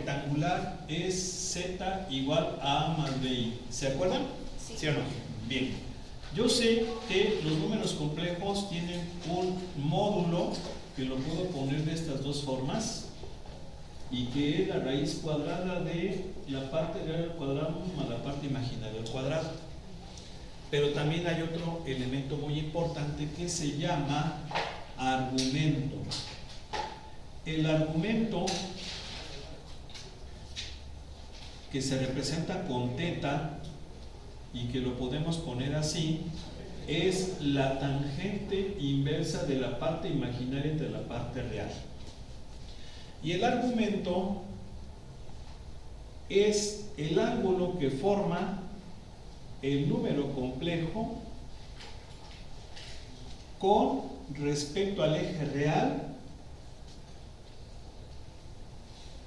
rectangular es Z igual a A más BI. ¿Se acuerdan? Sí. ¿Sí o no? Bien. Yo sé que los números complejos tienen un módulo que lo puedo poner de estas dos formas y que es la raíz cuadrada de la parte real al cuadrado más la parte imaginaria al cuadrado. Pero también hay otro elemento muy importante que se llama argumento. El argumento, que se representa con teta y que lo podemos poner así, es la tangente inversa de la parte imaginaria entre la parte real. Y el argumento es el ángulo que forma el número complejo con respecto al eje real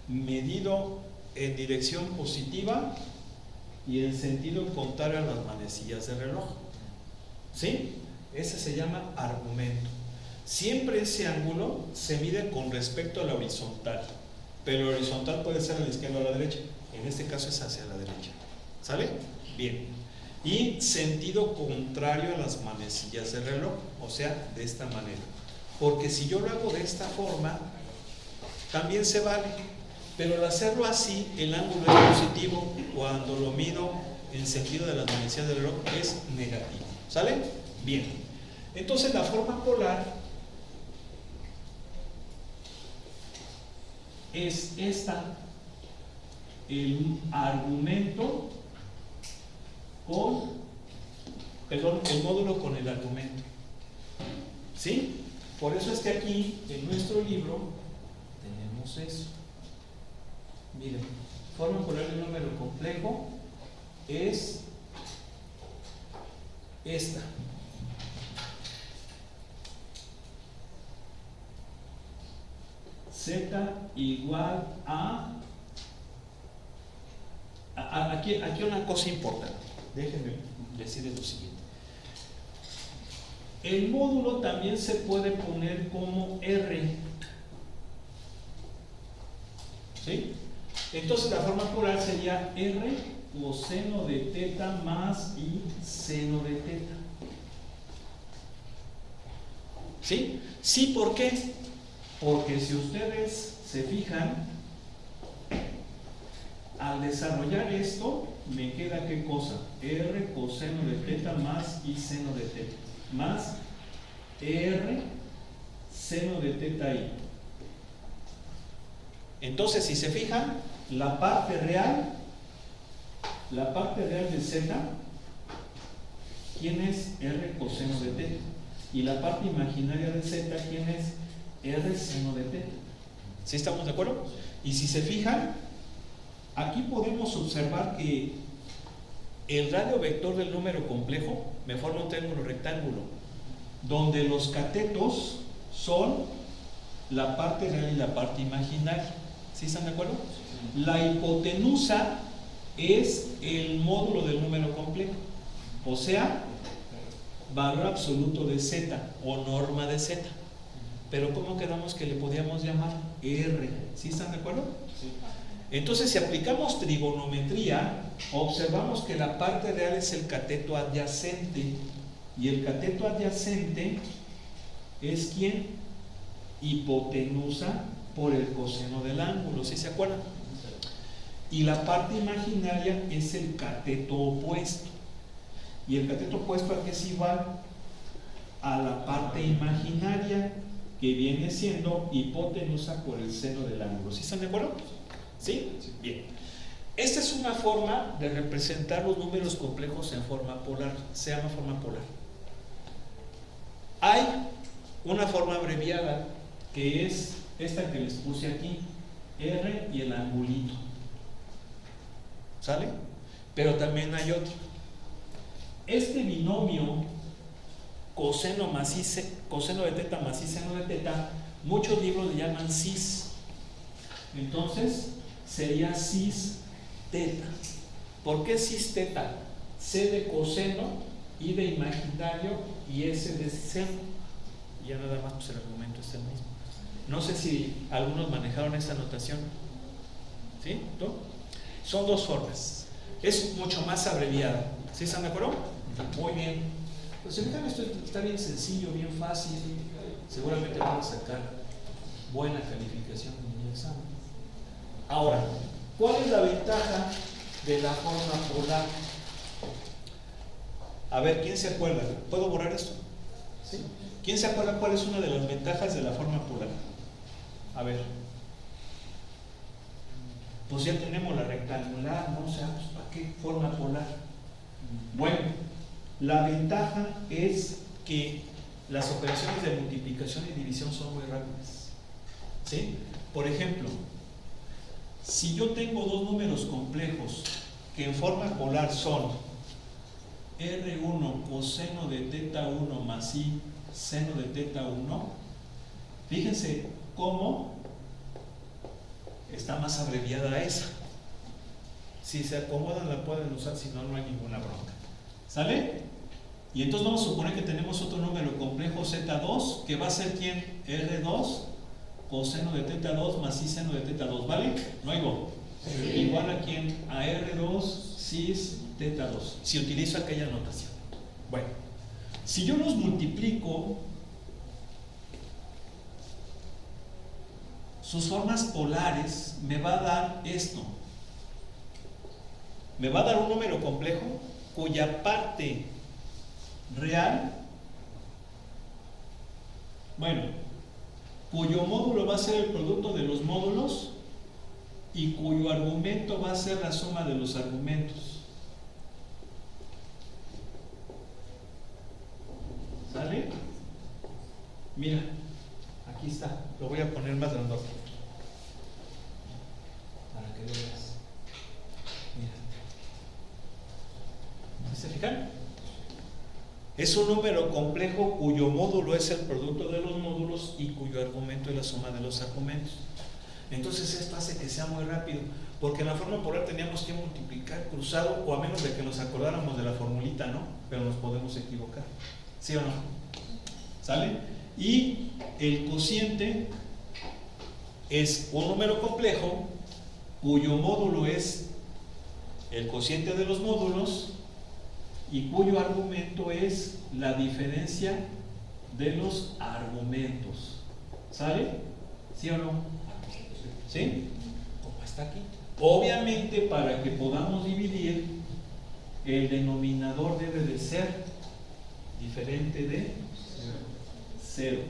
medido en dirección positiva y en sentido contrario a las manecillas del reloj. ¿Sí? Ese se llama argumento. Siempre ese ángulo se mide con respecto a la horizontal, pero la horizontal puede ser a la izquierda o a la derecha. En este caso es hacia la derecha. ¿Sale? Bien. Y sentido contrario a las manecillas del reloj, o sea, de esta manera. Porque si yo lo hago de esta forma, también se vale. Pero al hacerlo así, el ángulo es positivo. Cuando lo mido en sentido de las manecillas del reloj, es negativo. ¿Sale? Bien. Entonces la forma polar es esta. El argumento el módulo con el argumento. ¿Sí? Por eso es que aquí, en nuestro libro, tenemos eso. Miren, forma polar de un número complejo es esta. Z igual a aquí una cosa importante. Déjenme decirles lo siguiente. El módulo también se puede poner como R. ¿Sí? Entonces la forma polar sería R coseno de teta más I seno de teta. ¿Sí? Sí, ¿por qué? Porque si ustedes se fijan, al desarrollar esto, me queda ¿qué cosa? R coseno de teta más I seno de teta, más R seno de teta I. Entonces, si se fijan, la parte real de Z, ¿quién es R coseno de teta? Y la parte imaginaria de Z, ¿quién es R seno de teta? ¿Sí estamos de acuerdo? Y si se fijan, aquí podemos observar que el radio vector del número complejo me forma un triángulo rectángulo, donde los catetos son la parte real y la parte imaginaria. ¿Sí están de acuerdo? La hipotenusa es el módulo del número complejo, o sea, valor absoluto de Z o norma de Z. Pero ¿cómo quedamos que le podíamos llamar? R. ¿Sí están de acuerdo? Sí. Entonces, si aplicamos trigonometría, observamos que la parte real es el cateto adyacente. Y el cateto adyacente es ¿quién? Hipotenusa por el coseno del ángulo. ¿Sí se acuerdan? Y la parte imaginaria es el cateto opuesto. Y el cateto opuesto ¿a qué es igual? A la parte imaginaria, que viene siendo hipotenusa por el seno del ángulo. ¿Sí están de acuerdo? ¿Sí? Bien. Esta es una forma de representar los números complejos en forma polar. Se llama forma polar. Hay una forma abreviada que es esta que les puse aquí, R y el angulito. ¿Sale? Pero también hay otro. Este binomio coseno de teta más I seno de teta, muchos libros le llaman cis. Entonces sería cis teta. ¿Por qué cis teta? C de coseno, I de imaginario y S de seno. Ya nada más, pues el argumento es el mismo. No sé si algunos manejaron esta notación. ¿Sí? ¿No? Son dos formas. Es mucho más abreviada. ¿Sí están de acuerdo? Muy bien. Pues esto está bien sencillo, bien fácil. Seguramente van a sacar buena calificación en el examen. Ahora, ¿cuál es la ventaja de la forma polar? A ver, ¿quién se acuerda? ¿Puedo borrar esto? ¿Sí? ¿Quién se acuerda cuál es una de las ventajas de la forma polar? A ver. Pues ya tenemos la rectangular, ¿no? O sea, pues, ¿para qué forma polar? Bueno, la ventaja es que las operaciones de multiplicación y división son muy rápidas. ¿Sí? Por ejemplo, si yo tengo dos números complejos que en forma polar son R1 coseno de teta 1 más I seno de teta 1, fíjense cómo está más abreviada esa. Si se acomodan la pueden usar, si no, no hay ninguna bronca. ¿Sale? Y entonces vamos a suponer que tenemos otro número complejo Z2, que va a ser ¿quién? R2 coseno de teta 2 más I seno de teta 2, ¿vale? ¿No hay go? Sí. Igual a ¿quién? A R2 cis teta 2, si utilizo aquella notación. Bueno, si yo los multiplico, sus formas polares me va a dar esto. Me va a dar un número complejo cuya parte real, bueno, cuyo módulo va a ser el producto de los módulos y cuyo argumento va a ser la suma de los argumentos. ¿Sale? Mira, aquí está, lo voy a poner más grandote para que veas. Mira, ¿se fijan? Es un número complejo cuyo módulo es el producto de los módulos y cuyo argumento es la suma de los argumentos. Entonces esto hace que sea muy rápido, porque en la forma polar teníamos que multiplicar cruzado, o a menos de que nos acordáramos de la formulita, ¿no? Pero nos podemos equivocar, ¿sí o no? ¿Sale? Y el cociente es un número complejo cuyo módulo es el cociente de los módulos y cuyo argumento es la diferencia de los argumentos. ¿Sale? ¿Sí o no? ¿Sí? Como está aquí. Obviamente, para que podamos dividir, el denominador debe de ser diferente de 0.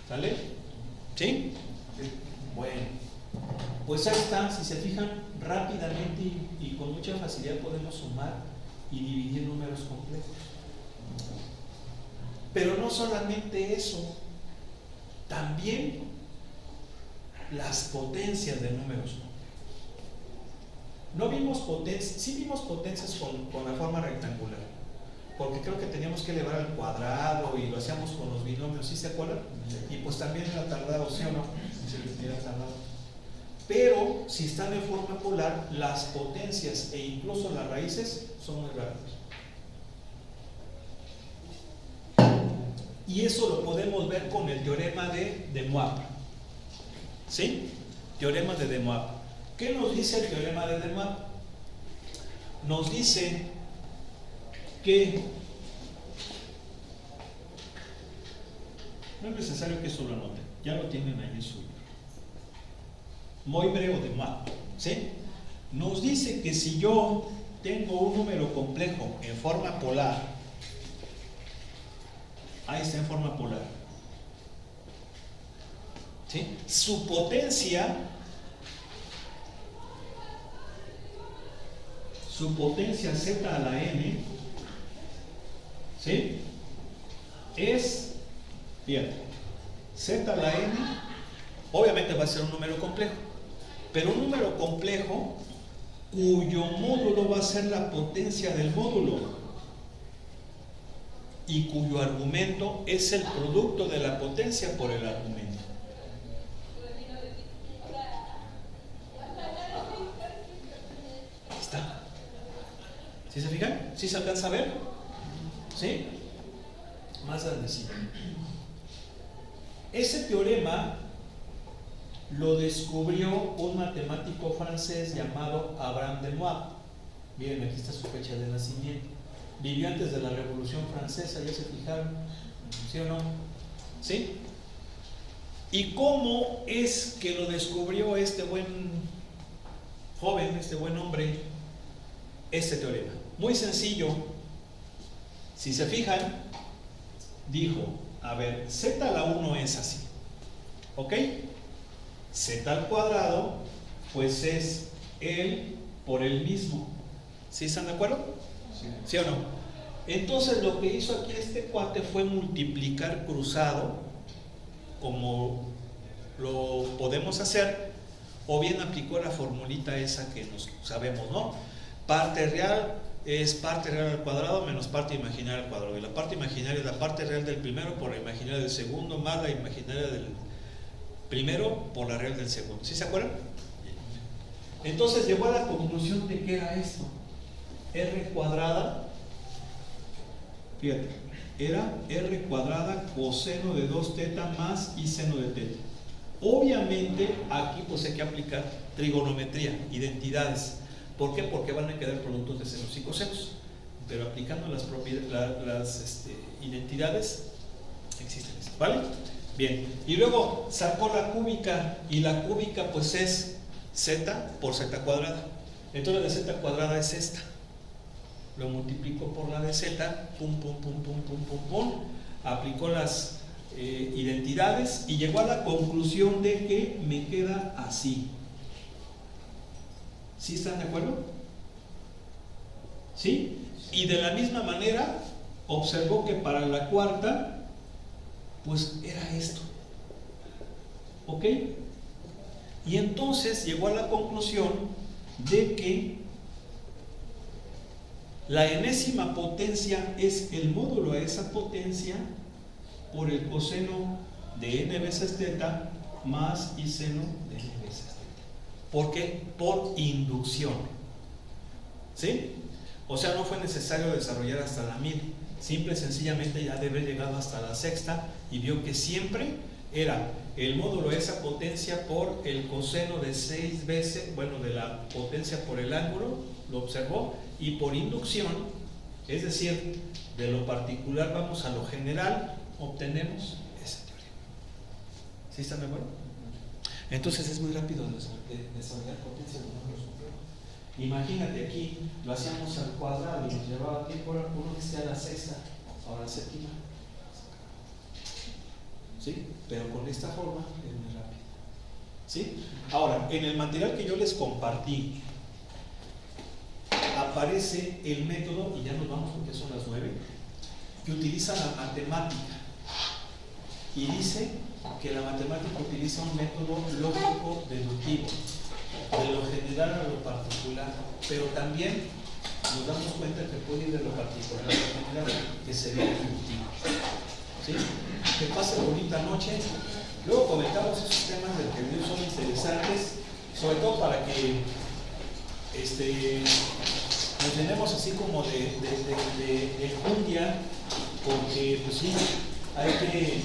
¿Sale? ¿Sí? Bueno, pues ahí está. Si se fijan, rápidamente y con mucha facilidad podemos sumar y dividir números complejos. Pero no solamente eso, también las potencias de números. No vimos potencias, sí vimos potencias con la forma rectangular, porque creo que teníamos que elevar al cuadrado y lo hacíamos con los binomios, ¿sí se acuerdan? Y pues también era tardado, ¿sí o no? Era tardado. Pero si están en forma polar, las potencias e incluso las raíces son muy rápidas. Y eso lo podemos ver con el teorema de De Moivre. ¿Sí? Teorema de De Moivre. ¿Qué nos dice el teorema de De Moivre? Nos dice que no es necesario que eso lo anoten, ya lo tienen ahí en su libro. Moivre o De Moivre, ¿sí? Nos dice que si yo tengo un número complejo en forma polar, ahí está en forma polar, ¿sí? Su potencia z a la n, ¿sí? Es, fíjate, z a la n, obviamente va a ser un número complejo, pero un número complejo cuyo módulo va a ser la potencia del módulo y cuyo argumento es el producto de la potencia por el argumento. Ahí está. ¿Sí se fijan? ¿Sí se alcanza a ver? ¿Sí? Más grandecito. Ese teorema lo descubrió un matemático francés llamado Abraham de Moivre. Miren, aquí está su fecha de nacimiento. Vivió antes de la Revolución Francesa, ¿ya se fijaron? ¿Sí o no? ¿Sí? ¿Y cómo es que lo descubrió este buen joven, este buen hombre, este teorema? Muy sencillo. Si se fijan, dijo, a ver, z a la 1 es así, ¿ok? Z al cuadrado, pues es el por el mismo. ¿Sí están de acuerdo? Sí. ¿Sí o no? Entonces lo que hizo aquí este cuate fue multiplicar cruzado, como lo podemos hacer, o bien aplicó la formulita esa que nos sabemos, ¿no? Parte real es parte real al cuadrado menos parte imaginaria al cuadrado, y la parte imaginaria es la parte real del primero por la imaginaria del segundo más la imaginaria del primero por la real del segundo. ¿Sí se acuerdan? Entonces llegó a la conclusión de que era esto, r cuadrada, fíjate, era r cuadrada coseno de 2 teta más y seno de teta. Obviamente aquí pues hay que aplicar trigonometría, identidades. ¿Por qué? Porque van a quedar productos de senos y cosenos, pero aplicando las identidades existen esas, ¿vale? Bien, y luego sacó la cúbica, y la cúbica pues es z por z cuadrada. Entonces la de z cuadrada es esta, lo multiplico por la de z, pum, pum, pum, pum, pum, pum, pum, aplicó las identidades y llegó a la conclusión de que me queda así. ¿Sí están de acuerdo? ¿Sí? Y de la misma manera observó que para la cuarta pues era esto, ¿ok? Y entonces llegó a la conclusión de que la enésima potencia es el módulo a esa potencia por el coseno de n veces teta más y seno de n veces teta. ¿Por qué? Por inducción, ¿sí? O sea, no fue necesario desarrollar hasta la 1000, simple y sencillamente ya debe haber llegado hasta la sexta y vio que siempre era el módulo de esa potencia por el coseno de 6 veces, bueno, de la potencia por el ángulo, lo observó, y por inducción, es decir, de lo particular vamos a lo general, obtenemos esa teoría. ¿Sí están de acuerdo? Entonces es muy rápido desarrollar potencia de números complejos. Imagínate, aquí lo hacíamos al cuadrado y nos llevaba tiempo, uno que esté a la sexta o a la séptima. ¿Sí? Pero con esta forma es muy rápido. ¿Sí? Ahora, en el material que yo les compartí aparece el método, y ya nos vamos porque son las 9, que utiliza la matemática, y dice que la matemática utiliza un método lógico deductivo, de lo general a lo particular, pero también nos damos cuenta que puede ir de lo particular a lo general, que sería deductivo. ¿Sí? Que pase bonita noche. Luego comentamos esos temas del que son interesantes, sobre todo para que nos llenemos así como de enjundia, porque pues sí, hay que